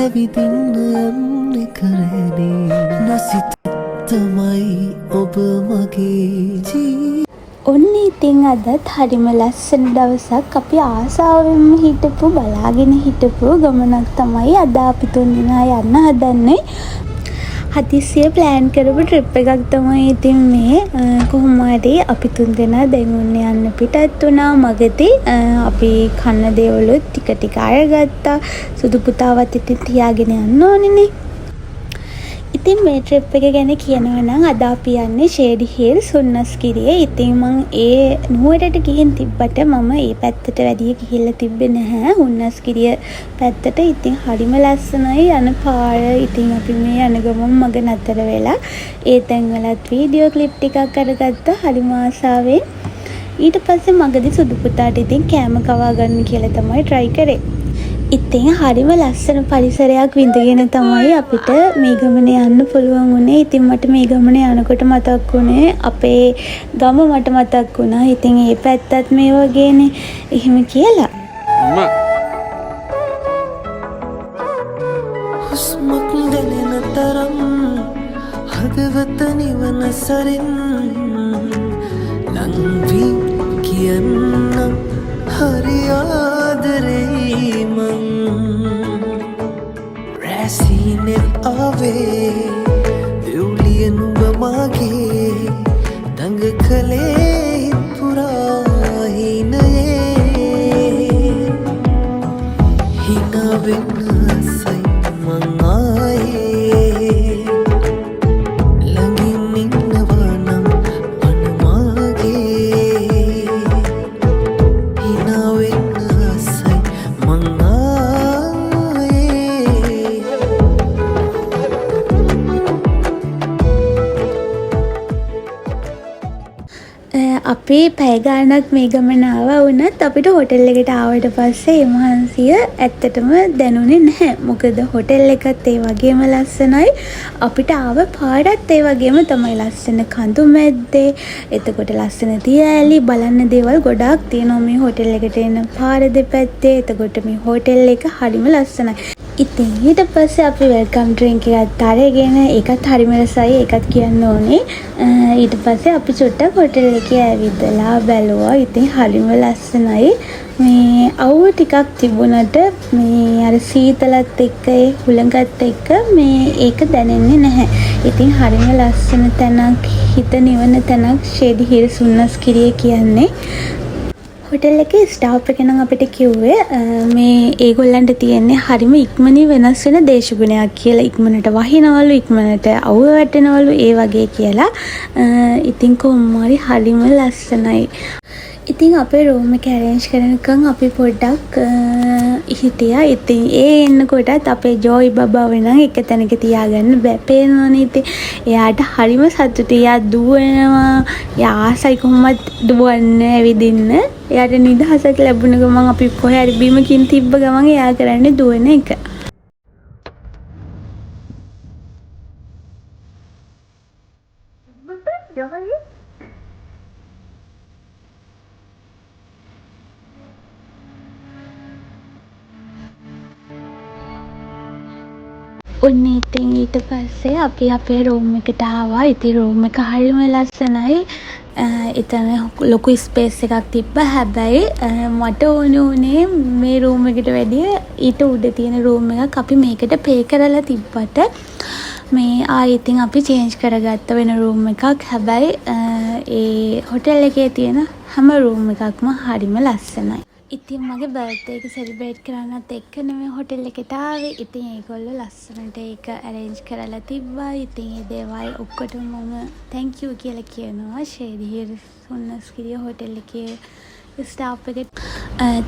ඇවිදින්න යන්නේ කරන්නේ නසිත තමයි ඔබ මගේ ඔන්න ඉතින් අදත් හරිම ලස්සන දවසක් අපි ආසාවෙන්ම හිටපු බලාගෙන හිටපු ගමනක් තමයි අද අපි තුන්දෙනා යන්න හදන්නේ. හදිස්සිය ප්ලෑන් කරපු ට්‍රිප් එකක් තමයි ඉතින් මේ. කොහොම හරි අපි තුන්දෙනා දැන් ඔන්න යන්න පිටත් වුණා. මගදී අපි කන්න දේවලුත් ටික ටික අරගත්තා. සුදු පුතාවත් ඉතින් තියාගෙන යන්න ඕනේනේ. ඉතින් මේ ට්‍රිප් එක ගැන කියනවා නම් අද අපි යන්නේ ෂේඩි හිල්ස් හුන්නස්ගිරිය. ඉතින් මම ඒ නුවරට ගිහින් තිබ්බට මම ඒ පැත්තට වැඩිය ගිහිල්ලා තිබ්බේ නැහැ. හුන්නස්ගිරිය පැත්තට. ඉතින් හරිම ලස්සනයි යන පාර. ඉතින් අපි මේ යන ගමන් මග නතර වෙලා ඒ තැන්වලත් වීඩියෝ ක්ලිප් ටිකක් අරගත්තා හරිම ආසාවෙන්. ඊට පස්සේ මගදී සුදු පුතාට ඉතින් කෑම කවා ගන්න කියලා තමයි try කරේ. ඉතින් හරිම ලස්සන පරිසරයක් විඳගෙන තමයි අපිට මේ ගමන යන්න පුළුවන් වුණේ. ඉතින් මට මේ ගමන යනකොට මතක් වුණේ අපේ ගම මට මතක් වුණා. ඉතින් මේ පැත්තත් මේ වගේනේ එහෙම කියලා. හුස්මක් දැනෙන තරම් හදවත නිවන සරින් ලංවි කියන්නම් හරි ආදරේ මං රැසීනෙත් ආවේ දෙව්ලිය නුඹ මාගේ දඟ කළේ පුරා හිනයේ හිනා වෙනසයි මං ආයේ ළඟින් ඉන්නවා නම් අනමාගේ හිනා වෙනසයි මං අපි පැය ගානක් මේ ගමන ආවා වුණත් අපිට හොටෙල් එකට ආවට පස්සේ ඒ මහන්සිය ඇත්තටම දැනුනේ නැහැ. මොකද හොටෙල් එකත් ඒ වගේම ලස්සනයි. අපිට ආව පාරත් ඒ වගේම තමයි ලස්සන කඳු මැද්දේ. එතකොට ලස්සන තියෑලි බලන්න දේවල් ගොඩාක් තියෙනවා මේ හොටෙල් එකට එන පාර දෙපැත්තේ. එතකොට මේ හොටෙල් එක හරිම ලස්සනයි. ඉතින් ඊට පස්සේ අපි වෙල්කම් ඩ්‍රින්ක් එකත් අරගෙන ඒකත් හරිම රසයි. ඒකත් කියන්න ඕනේ. ඊට පස්සේ අපි චුට්ටක් හොටෙල් එකේ ඇවිදලා බැලුවා. ඉතින් හරිම ලස්සනයි. මේ අවුව ටිකක් තිබුණට මේ අර සීතලත් එක්ක ඒ හුළඟත් එක්ක මේ ඒක දැනෙන්නේ නැහැ. ඉතින් හරිම ලස්සන තැනක්, හිත නිවන තැනක් ෂේඩි හිල්ස් හුන්නස්ගිරිය කියන්නේ. හොටෙල් එකේ ස්ටාෆ් එක නම් අපිට කිව්වේ මේ ඒගොල්ලන්ට තියෙන්නේ හරිම ඉක්මනින් වෙනස් වෙන දේශගුණයක් කියලා. ඉක්මනට වහිනවලු, ඉක්මනට අවුව වැටෙනවලු ඒ වගේ කියලා. ඉතින් කොහොම හරිම ලස්සනයි. ඉතින් අපේ රූම් එක ඇරේන්ජ් කරනකම් අපි පොඩ්ඩක් හිටියා. ඉතින් ඒ එන්නකොටත් අපේ ජෝයි බබාව නම් එක තැනක තියාගන්න බෑ. පේනවනේ. ඉතින් එයාට හරිම සතුටුයි. එයා දුවනවා. එයා ආසයි කොහොමද දුවන්න, ඇවිදින්න. එයාට නිදහසක් ලැබුණ ගමන් අපි කොහේ හරි බිමකින් තිබ්බ ගමන් එයා කරන්නේ දුවන එක. ඔන්න ඉතින් ඊට පස්සේ අපි අපේ රූම් එකට ආවා. ඉතින් රූම් එක හරිම ලස්සනයි. එතන ලොකු ස්පේස් එකක් තිබ්බා. හැබැයි මට ඕනේ මේ රූම් එකට වැඩිය ඊට උඩ තියෙන රූම් එකක් අපි මේකට පේ කරලා තිබ්බට මේ ඉතින් අපි චේන්ජ් කරගත්ත වෙන රූම් එකක්. හැබැයි ඒ හොටෙල් එකේ තියෙන හැම රූම් එකක්ම හරිම ලස්සනයි. ඉතින් මගේ බර්ත්ඩේ එක සෙලිබ්‍රේට් කරන්නත් එක්ක නෙමෙයි හොටෙල් එකට ආවේ. ඉතින් ඒගොල්ලෝ ලස්සනට ඒක ඇරේන්ජ් කරලා තිබ්බා. ඉතින් මේ දේවල් ඔක්කොටම මම thank you කියලා කියනවා ෂේඩි හිල්ස් හුන්නස්ගිරිය හොටෙල් එකේ ස්ටාෆ් එකට.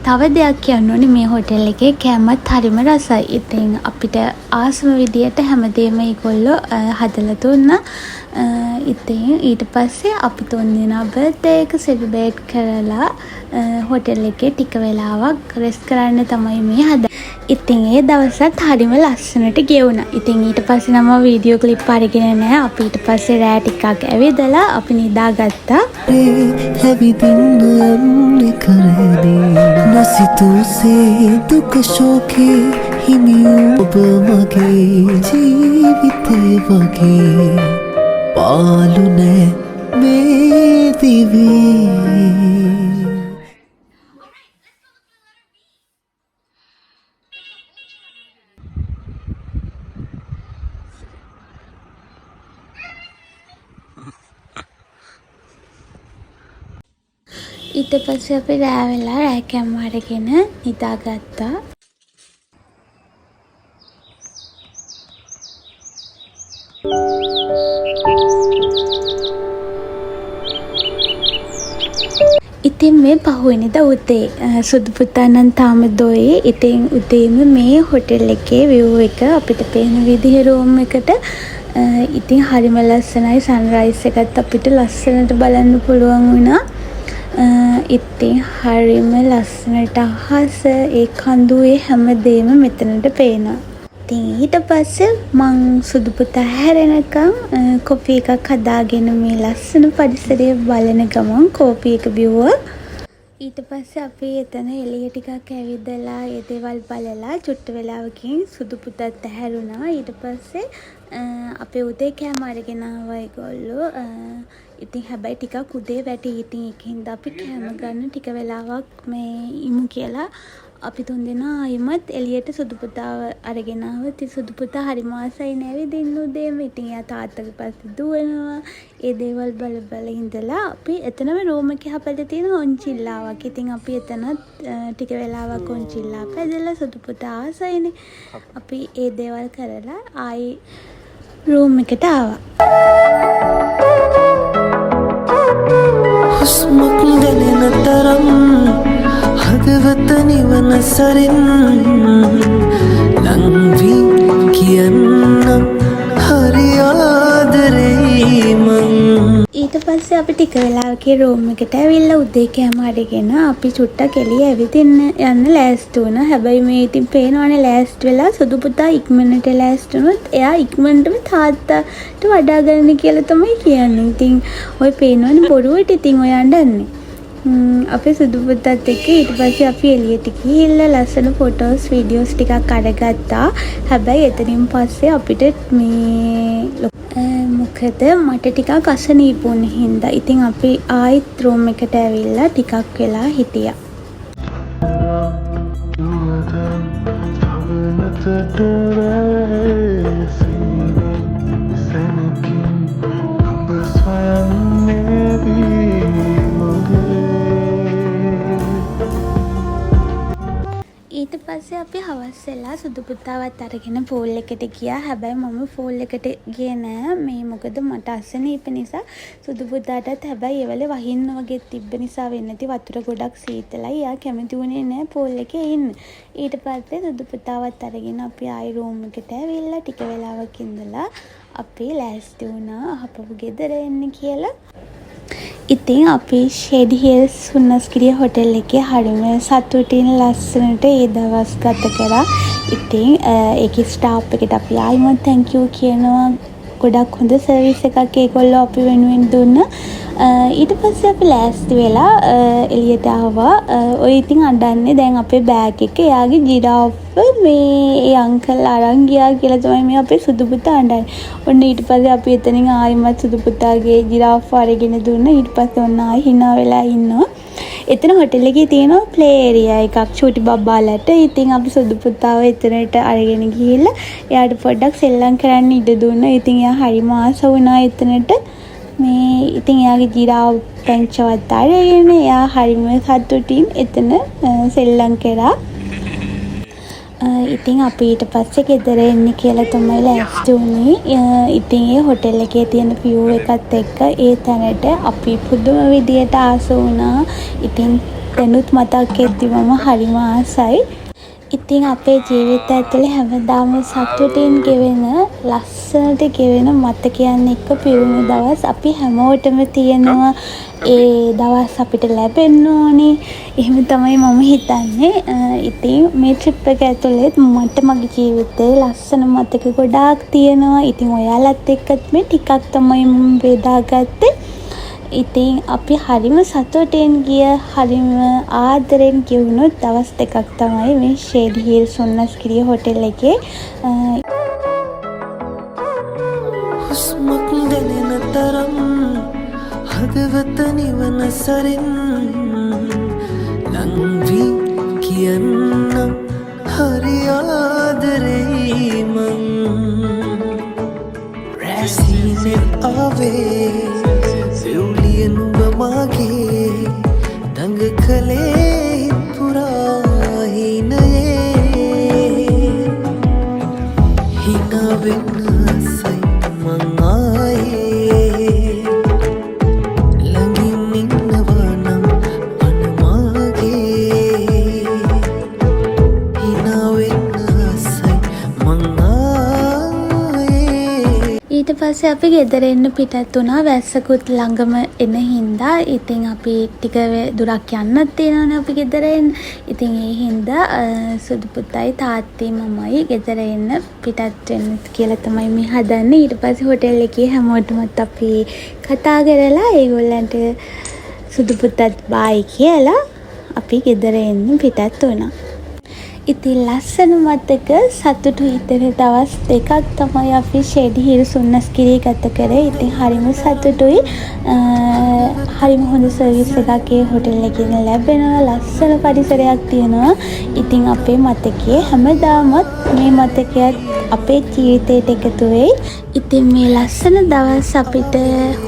තව දෙයක් කියන්න ඕනේ මේ හොටෙල් එකේ කෑමත් හරිම රසයි. ඉතින් අපිට ආසම විදියට හැමදේම ඒගොල්ලෝ හදලා දුන්නා. ඉතින් ඊට පස්සේ අපි තුන්දෙනා බර්ත්ඩේ එක සෙලිබ්‍රේට් කරලා හොටෙල් එකේ ටික වෙලාවක් රෙස්ට් කරන්න තමයි මේ හදන්නේ. ඉතින් ඒ දවසත් හරිම ලස්සනට ගෙවුණා. ඉතින් ඊට පස්සේ නම් වීඩියෝ ක්ලිප් අරගෙන නැහැ. අපි ඊට පස්සේ රෑ ටිකක් ඇවිදලා අපි නිදාගත්තා. ඇවිදින්න කරදී නසිතුසේ දුක ශෝකේ හිමි ඔබ මගේ ජීවිතේ වගේ පාලු නෑ මේ දිවේ. ඊට පස්සේ අපි රෑ වෙලා රෑ කැම්ම අරගෙන නිදාගත්තා. ඉතින් මේ පහුවෙනිදා උදේ සුදු පුතා නම් තාම දොයේ. ඉතින් උදේම මේ හොටෙල් එකේ view එක අපිට පේන විදිහේ රූම් එකට ඉතින් හරිම ලස්සනයි. සන්රයිස් එකත් අපිට ලස්සනට බලන්න පුළුවන් වුණා. ඉතින් හරිම ලස්සනට අහස ඒ කඳුවේ හැමදේම මෙතනට පේනවා. ඉතින් ඊට පස්සේ මං සුදු පුතා හැරෙනකම් කොපි එකක් හදාගෙන මේ ලස්සන පරිසරය බලන ගමන් කොපි එක බිව්වා. ඊට පස්සේ අපි එතන එළිය ටිකක් ඇවිදලා ඒ දේවල් බලලා චුට්ට වෙලාවකින් සුදු පුතත් හැරුණා. ඊට පස්සේ අපේ උදේ කෑම අරගෙන ආවා ඒගොල්ලෝ. ඉතින් හැබැයි ටිකක් උදේ වැටි. ඉතින් ඒකින්ද අපි කෑම ගන්න ටික වෙලාවක් මේ ඉමු කියලා අපි තුන්දෙනා ආයෙමත් එළියට සුදු පුතාව අරගෙන ආවා. ඉතින් සුදු පුතා හරිම ආසයි නැවිදින්න උදේම. ඉතින් එයා තාත්තගේ පස්සේ දුවනවා. ඒ දේවල් බල බල ඉඳලා අපි එතනම රූම් එකේ අපිට තියෙන ඔන්චිල්ලාවක්. ඉතින් අපි එතනත් ටික වෙලාවක් ඔන්චිල්ලා පැදලා සුදු පුතා ආසයිනේ. අපි ඒ දේවල් කරලා ආයි රූම් එකට ආවා. හුස්මක් දැනෙන තරම් හදවත නිවන සරින් ලංවී කියන්නම් හරි ආදරෙයි මං. ඊට පස්සේ අපි ටික වෙලාවකින් රූම් එකට ඇවිල්ලා උදේ කෑම අරගෙන අපි චුට්ටක් එළිය ඇවිදින්න යන්න ලෑස්ති වුණා. හැබැයි මේ ඉතින් පේනවනේ ලෑස්ති වෙලා සුදු පුතා ඉක්මනට ලෑස්ති වුණොත් එයා ඉක්මනටම තාත්තාට වඩා ගන්න කියලා තමයි කියන්නේ. ඉතින් ඔය පේනවනේ බොරුවට ඉතින් ඔය අඬන්නේ. අපේ සුදු පුතත් එක්ක ඊට පස්සේ අපි එළියට ගිහිල්ලා ලස්සන ෆොටෝස් වීඩියෝස් ටිකක් අරගත්තා. හැබැයි එතනින් පස්සේ අපිට මේ මොකද මට ටිකක් අසනීප වුණ හින්දා ඉතින් අපි ආයෙත් රූම් එකට ඇවිල්ලා ටිකක් වෙලා හිටියා. ඊට පස්සේ අපි හවස් වෙලා සුදු පුතාවත් අරගෙන පූල් එකට ගියා. හැබැයි මම පූල් එකට ගියේ නෑ. මේ මොකද මට අසනීප නිසා. සුදු පුතාටත් හැබැයි ඒ වෙලේ වහින්න වගේ තිබ්බ නිසා වෙන්නේ නැති වතුර ගොඩක් සීතලයි. එයා කැමති වුණේ නෑ පූල් එකේ ඉන්න. ඊට පස්සේ සුදු පුතාවත් අරගෙන අපි ආයි රූම් එකට ඇවිල්ලා ටික වෙලාවක් ඉඳලා අපි ලෑස්ති වුණා අපව ගෙදර එන්න කියලා. ඉතින් අපි ෂෙඩ් හිල්ස් හුන්නස්ගිරිය හොටෙල් එකේ හරිම සතුටින් ලස්සනට ඒ දවස් ගත කරා. ඉතින් ඒකේ ස්ටාෆ් එකට අපි ආයිමත් thank you කියනවා. ගොඩක් හොඳ සර්විස් එකක් ඒගොල්ලෝ අපි වෙනුවෙන් දුන්නා. ඊට පස්සේ අපි ලෑස්ති වෙලා එළියට ආවා. ඔය ඉතින් අඬන්නේ දැන් අපේ බෑග් එක එයාගේ ජිරාෆ් මේ ඒ අංකල් අරන් ගියා කියලා තමයි මේ අපේ සුදු පුතා අඬන්නේ. ඔන්න ඊට පස්සේ අපි එතනින් ආයිමත් සුදු පුතාගේ ජිරාෆ් අරගෙන දුන්නා. ඊට පස්සේ ඔන්න ආයි hina වෙලා ඉන්නවා. එතන හොටෙල් එකේ තියෙනවා ප්ලේ ඒරියා එකක් චූටි බබ්බාලට. ඉතින් අපි සුදු පුතාව එතනට අරගෙන ගිහිල්ලා එයාට පොඩ්ඩක් සෙල්ලම් කරන්න ඉඩ දුන්නා. ඉතින් එයා හරිම ආස වුණා එතනට. මේ ඉතින් එයාගේ ජිරාෆ් පැංචවත් අරගෙන එයා හරිම සතුටින් එතන සෙල්ලම් කරා. ඉතින් අපි ඊට පස්සේ ගෙදර එන්න කියලා තමයි ලෑස්ති වුණේ. ඉතින් ඒ හොටෙල් එකේ තියෙන view එකත් එක්ක ඒ තැනට අපි පුදුම විදියට ආස වුණා. ඉතින් දැනුත් මතක් එද්දිමම හරිම ආසයි. ඉතින් අපේ ජීවිතය ඇතුලේ හැමදාම සතුටින් ගෙවෙන ලස්සනට ගෙවෙන මතකයන් එක්ක පිරුණු දවස් අපි හැමෝටම තියෙනවා. ඒ දවස් අපිට ලැබෙන්න ඕනේ. එහෙම තමයි මම හිතන්නේ. ඉතින් මේ ට්‍රිප් එක ඇතුලේ මට මගේ ජීවිතේ ලස්සන මතක ගොඩාක් තියෙනවා. ඉතින් ඔයාලත් එක්කත් මේ ටිකක් තමයි මම බෙදාගත්තේ. ඉතින් අපි හරිම සතුටෙන් ගිය හරිම ආදරෙන් ගෙවුණු දවස් දෙකක් තමයි මේ ෂේඩ් හිල් සොන්නස්ගිරිය හොටෙල් එකේ. හුස්මක් දැනෙන තරම් හදවත නිවන සරින් ලංවී කියන්නම් හරි ආදරෙයි මං රැසීනෙත් ආවේ සෙව්ලිය නුඹ මාගේ දඟ කළේ පුරා හිනයේ හිනාවෙන්න සයි මං ආයේ ළඟින් ඉන්නවා නම් අනමාගේ හිනාවෙන්න සයි මං ආයේ. ඊට පස්සේ අපි ගෙදර එන්න පිටත් වුණා. වැස්සකුත් ළඟම එන හින්දා ඉතින් අපි ටික දුරක් යන්නත් තියෙනවනේ අපි ගෙදර එන්න. ඉතින් ඒ හින්දා සුදු පුතයි තාත්තයි මමයි ගෙදර එන්න පිටත් වෙන්න කියලා තමයි මේ හදන්නේ. ඊට පස්සේ හොටෙල් එකේ හැමෝටමත් අපි කතා කරලා ඒගොල්ලන්ට සුදු පුතත් බායි කියලා අපි ගෙදර එන්න පිටත් වුණා. ඉතින් ලස්සන මතක සතුටු හිතෙන දවස් දෙකක් තමයි අපි ෂේඩ් හිල් සොන්නස්ගිරිය ගත කරේ. ඉතින් හරිම සතුටුයි. හරිම හොඳ සර්විස් එකක් ඒ හොටෙල් එකේ ලැබෙනවා. ලස්සන පරිසරයක් තියෙනවා. ඉතින් අපේ මතකයේ හැමදාමත් මේ මතකයත් අපේ ජීවිතයට එකතු වෙයි. ඉතින් මේ ලස්සන දවස් අපිට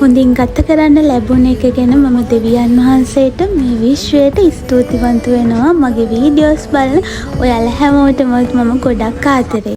හොඳින් ගත කරන්න ලැබුණ එක ගැන මම දෙවියන් වහන්සේට මේ විශ්වයට ස්තුතිවන්ත වෙනවා. මගේ වීඩියෝස් බලන ඔයාලා හැමෝටම මම ගොඩක් ආදරේ.